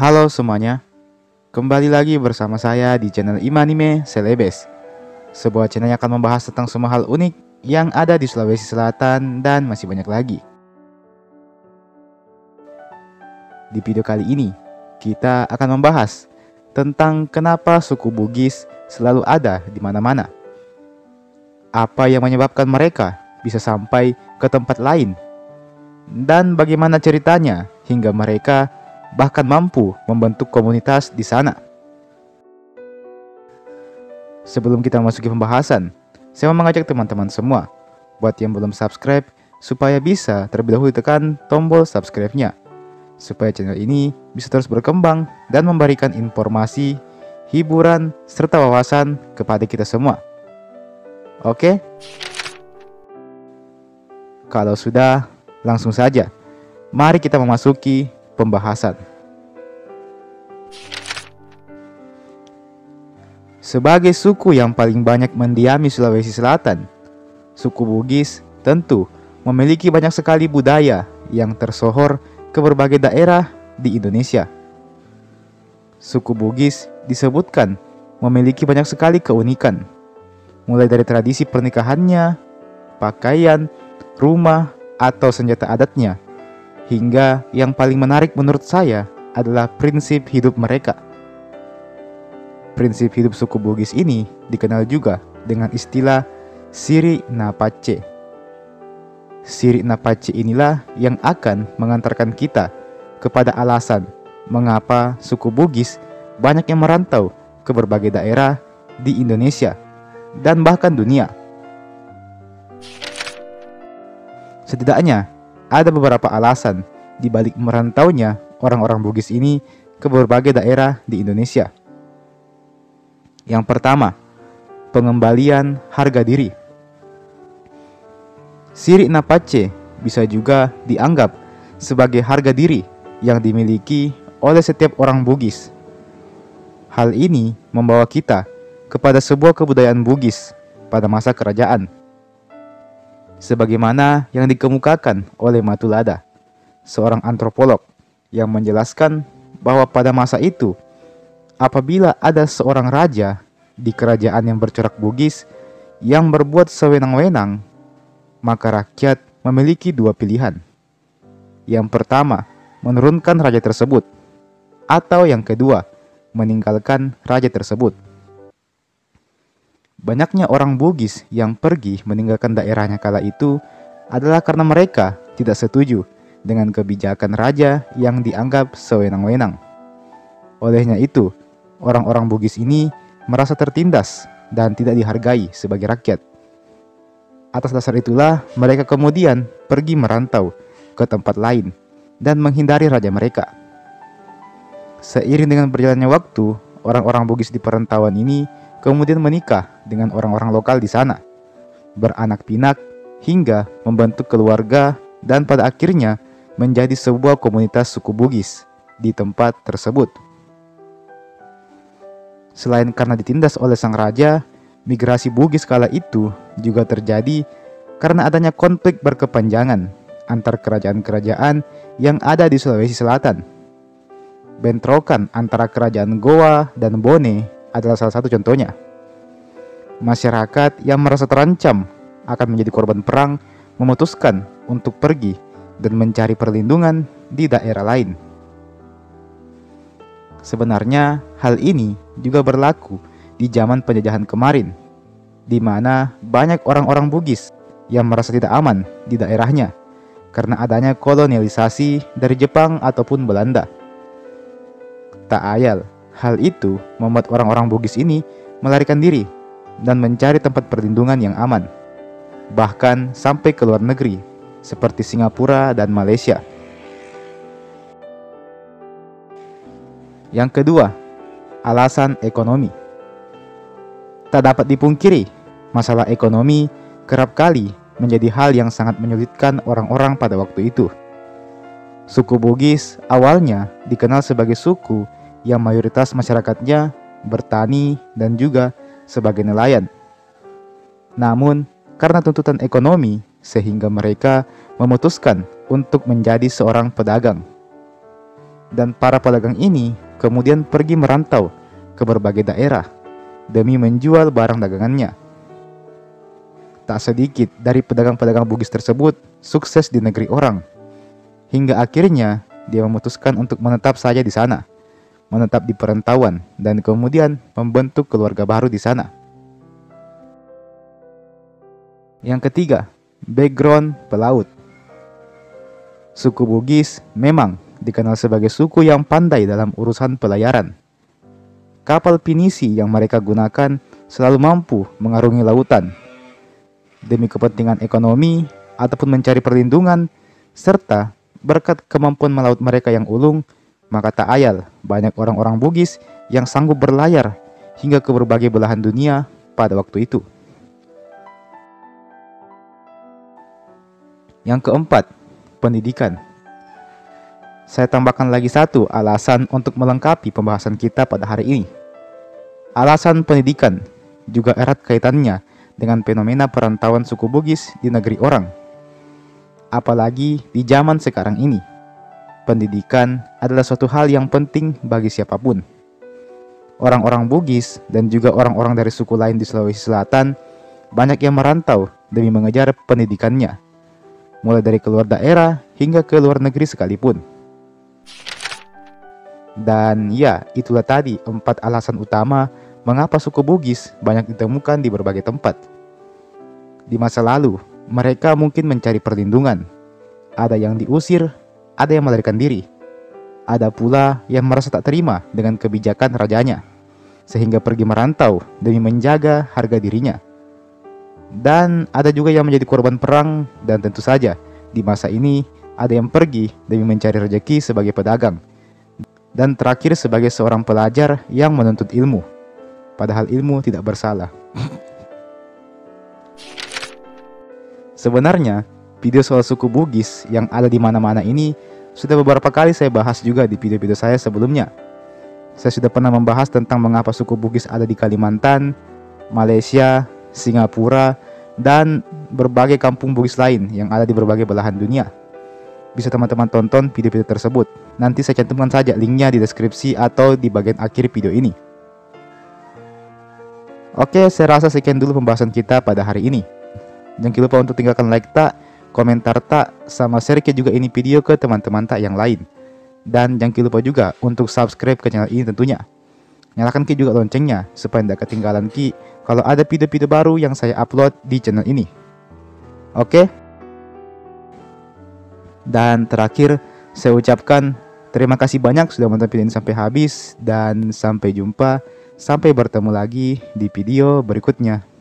Halo semuanya, kembali lagi bersama saya di channel Imanime Celebes, sebuah channel yang akan membahas tentang semua hal unik yang ada di Sulawesi Selatan dan masih banyak lagi. Di video kali ini, kita akan membahas tentang kenapa suku Bugis selalu ada di mana-mana. Apa yang menyebabkan mereka bisa sampai ke tempat lain, dan bagaimana ceritanya hingga mereka bahkan mampu membentuk komunitas di sana. Sebelum kita memasuki pembahasan, saya mau mengajak teman-teman semua buat yang belum subscribe supaya bisa terlebih dahulu tekan tombol subscribe-nya, supaya channel ini bisa terus berkembang dan memberikan informasi, hiburan, serta wawasan kepada kita semua. Oke? Kalau sudah, langsung saja. Mari kita memasuki pembahasan. Sebagai suku yang paling banyak mendiami Sulawesi Selatan, suku Bugis tentu memiliki banyak sekali budaya yang tersohor ke berbagai daerah di Indonesia. Suku Bugis disebutkan memiliki banyak sekali keunikan, mulai dari tradisi pernikahannya, pakaian, rumah, atau senjata adatnya, hingga yang paling menarik menurut saya adalah prinsip hidup mereka. Prinsip hidup suku Bugis ini dikenal juga dengan istilah Siri Napace. Siri Napace inilah yang akan mengantarkan kita kepada alasan mengapa suku Bugis banyak yang merantau ke berbagai daerah di Indonesia dan bahkan dunia. Setidaknya ada beberapa alasan di balik merantaunya orang-orang Bugis ini ke berbagai daerah di Indonesia. Yang pertama, pengembalian harga diri. Siri Napace bisa juga dianggap sebagai harga diri yang dimiliki oleh setiap orang Bugis. Hal ini membawa kita kepada sebuah kebudayaan Bugis pada masa kerajaan, sebagaimana yang dikemukakan oleh Matulada, seorang antropolog yang menjelaskan bahwa pada masa itu, apabila ada seorang raja di kerajaan yang bercorak Bugis yang berbuat sewenang-wenang, maka rakyat memiliki dua pilihan. Yang pertama, menurunkan raja tersebut, atau yang kedua, meninggalkan raja tersebut. Banyaknya orang Bugis yang pergi meninggalkan daerahnya kala itu adalah karena mereka tidak setuju dengan kebijakan raja yang dianggap sewenang-wenang. Olehnya itu, orang-orang Bugis ini merasa tertindas dan tidak dihargai sebagai rakyat. Atas dasar itulah mereka kemudian pergi merantau ke tempat lain dan menghindari raja mereka. Seiring dengan berjalannya waktu, orang-orang Bugis di perantauan ini kemudian menikah dengan orang-orang lokal di sana, beranak pinak hingga membentuk keluarga dan pada akhirnya menjadi sebuah komunitas suku Bugis di tempat tersebut. Selain karena ditindas oleh sang raja, migrasi Bugis kala itu juga terjadi karena adanya konflik berkepanjangan antar kerajaan-kerajaan yang ada di Sulawesi Selatan. Bentrokan antara kerajaan Goa dan Bone adalah salah satu contohnya. Masyarakat yang merasa terancam akan menjadi korban perang memutuskan untuk pergi dan mencari perlindungan di daerah lain. Sebenarnya hal ini juga berlaku di zaman penjajahan kemarin, di mana banyak orang-orang Bugis yang merasa tidak aman di daerahnya karena adanya kolonialisasi dari Jepang ataupun Belanda. Tak ayal, hal itu membuat orang-orang Bugis ini melarikan diri dan mencari tempat perlindungan yang aman, bahkan sampai ke luar negeri seperti Singapura dan Malaysia. Yang kedua, alasan ekonomi. Tak dapat dipungkiri, masalah ekonomi kerap kali menjadi hal yang sangat menyulitkan orang-orang pada waktu itu. Suku Bugis awalnya dikenal sebagai suku yang mayoritas masyarakatnya bertani dan juga sebagai nelayan. Namun, karena tuntutan ekonomi, sehingga mereka memutuskan untuk menjadi seorang pedagang. Dan para pedagang ini kemudian pergi merantau ke berbagai daerah demi menjual barang dagangannya. Tak sedikit dari pedagang-pedagang Bugis tersebut sukses di negeri orang, hingga akhirnya dia memutuskan untuk menetap saja di sana, menetap di perantauan, dan kemudian membentuk keluarga baru di sana. Yang ketiga, background pelaut. Suku Bugis memang dikenal sebagai suku yang pandai dalam urusan pelayaran. Kapal pinisi yang mereka gunakan selalu mampu mengarungi lautan demi kepentingan ekonomi ataupun mencari perlindungan, serta berkat kemampuan melaut mereka yang ulung, maka tak ayal banyak orang-orang Bugis yang sanggup berlayar hingga ke berbagai belahan dunia pada waktu itu. Yang keempat, pendidikan. Saya tambahkan lagi satu alasan untuk melengkapi pembahasan kita pada hari ini. Alasan pendidikan juga erat kaitannya dengan fenomena perantauan suku Bugis di negeri orang. Apalagi di zaman sekarang ini, pendidikan adalah suatu hal yang penting bagi siapapun. Orang-orang Bugis dan juga orang-orang dari suku lain di Sulawesi Selatan banyak yang merantau demi mengejar pendidikannya, mulai dari keluar daerah hingga ke luar negeri sekalipun. Dan ya, itulah tadi 4 alasan utama mengapa suku Bugis banyak ditemukan di berbagai tempat. Di masa lalu, mereka mungkin mencari perlindungan. Ada yang diusir, ada yang melarikan diri. Ada pula yang merasa tak terima dengan kebijakan rajanya, sehingga pergi merantau demi menjaga harga dirinya. Dan ada juga yang menjadi korban perang, dan tentu saja di masa ini ada yang pergi demi mencari rezeki sebagai pedagang. Dan terakhir sebagai seorang pelajar yang menuntut ilmu, padahal ilmu tidak bersalah. Sebenarnya, video soal suku Bugis yang ada di mana-mana ini sudah beberapa kali saya bahas juga di video-video saya sebelumnya. Saya sudah pernah membahas tentang mengapa suku Bugis ada di Kalimantan, Malaysia, Singapura, dan berbagai kampung Bugis lain yang ada di berbagai belahan dunia. Bisa teman-teman tonton video-video tersebut. Nanti saya cantumkan saja linknya di deskripsi atau di bagian akhir video ini. Oke, saya rasa sekian dulu pembahasan kita pada hari ini. Jangan lupa untuk tinggalkan like tak, komentar tak, sama share juga ini video ke teman-teman tak yang lain. Dan jangan lupa juga untuk subscribe ke channel ini tentunya. Nyalakan juga loncengnya supaya tidak ketinggalan kalau ada video-video baru yang saya upload di channel ini. Oke? Dan terakhir, saya ucapkan terima kasih banyak sudah menonton video ini sampai habis. Dan sampai jumpa, sampai bertemu lagi di video berikutnya.